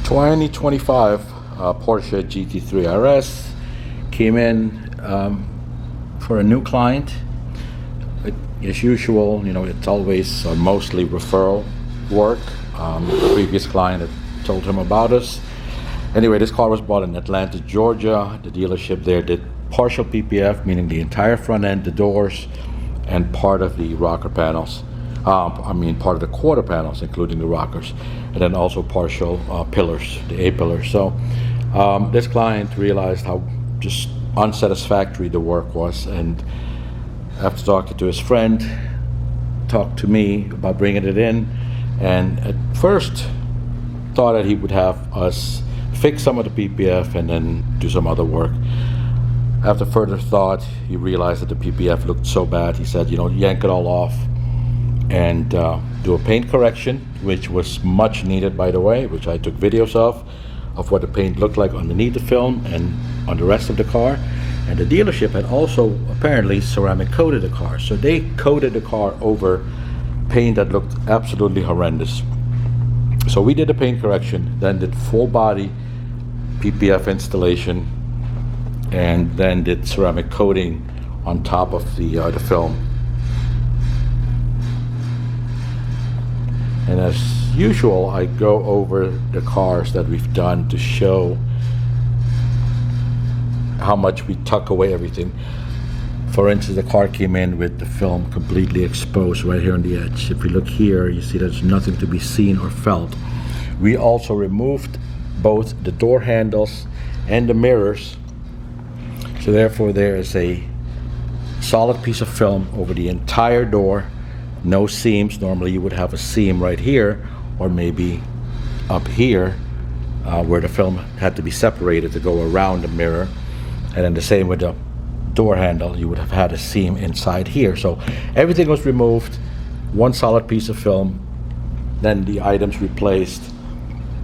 2025 Porsche GT3 RS came in for a new client. As usual, you know, it's always mostly referral work. The previous client had told him about us. Anyway, this car was bought in Atlanta, Georgia. The dealership there did partial PPF, meaning the entire front end, the doors, and part of the rocker panels. Part of the quarter panels, including the rockers, and then also partial pillars, the A pillars. So this client realized how just unsatisfactory the work was, and after talking to his friend, talked to me about bringing it in, and at first thought that he would have us fix some of the PPF and then do some other work. After further thought, he realized that the PPF looked so bad, he said, yank it all off and do a paint correction, which was much needed, by the way, which I took videos of what the paint looked like underneath the film and on the rest of the car. And the dealership had also apparently ceramic coated the car, so they coated the car over paint that looked absolutely horrendous. So we did a paint correction, then did full body PPF installation, and then did ceramic coating on top of the film. And as usual, I go over the cars that we've done to show how much we tuck away everything. For instance, the car came in with the film completely exposed right here on the edge. If you look here, you see there's nothing to be seen or felt. We also removed both the door handles and the mirrors, so therefore there is a solid piece of film over the entire door. No seams. Normally you would have a seam right here, or maybe up here where the film had to be separated to go around the mirror. And then the same with the door handle, you would have had a seam inside here. So everything was removed, one solid piece of film, then the items replaced.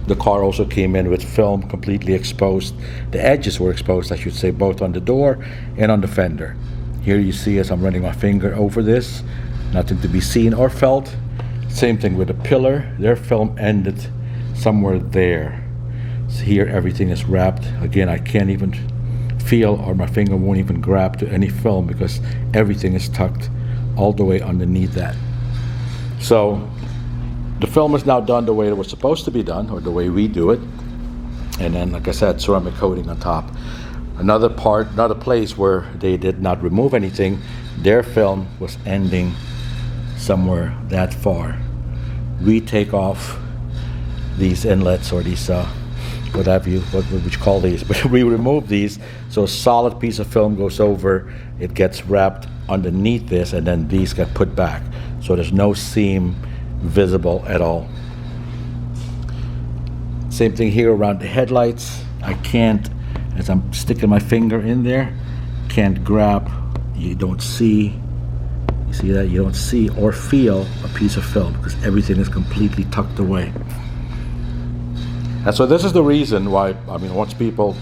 The car also came in with film completely exposed. The edges were exposed, I should say, both on the door and on the fender. Here you see as I'm running my finger over this, nothing to be seen or felt. Same thing with the pillar. Their film ended somewhere there. So here everything is wrapped. Again, I can't even feel, or my finger won't even grab to any film because everything is tucked all the way underneath that. So the film is now done the way it was supposed to be done, or the way we do it. And then, like I said, ceramic coating on top. Another place where they did not remove anything, their film was ending somewhere that far. We take off these inlets, or these what would you call these, but we remove these, so a solid piece of film goes over, it gets wrapped underneath this, and then these get put back, so there's no seam visible at all. Same thing here around the headlights. I can't, as I'm sticking my finger in there, can't grab. You don't see, you see that? You don't see or feel a piece of film because everything is completely tucked away. And so this is the reason why, once people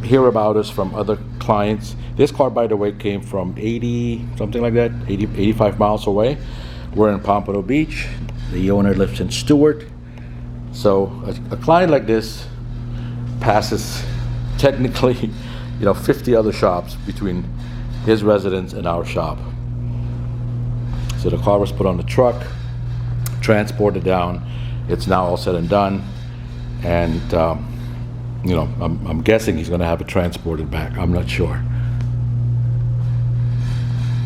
hear about us from other clients, this car, by the way, came from 85 miles away. We're in Pompano Beach. The owner lives in Stewart. So a client like this passes technically, 50 other shops between his residence and our shop. So the car was put on the truck, transported down. It's now all said and done. And, I'm guessing he's going to have it transported back. I'm not sure.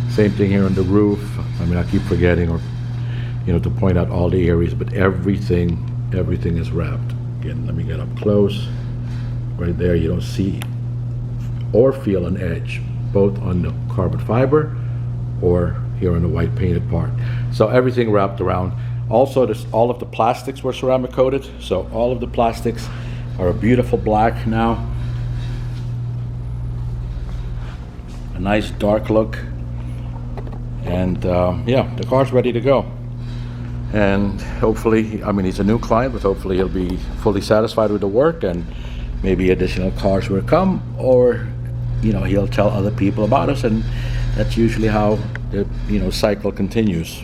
Same thing here on the roof. I keep forgetting, or, to point out all the areas, but everything is wrapped. Again, let me get up close. Right there, you don't see or feel an edge, both on the carbon fiber or here on the white painted part. So everything wrapped around. Also, all of the plastics were ceramic coated, so all of the plastics are a beautiful black now. A nice dark look. And the car's ready to go. And hopefully, he's a new client, but hopefully he'll be fully satisfied with the work, and maybe additional cars will come, or he'll tell other people about us, and that's usually how the cycle continues.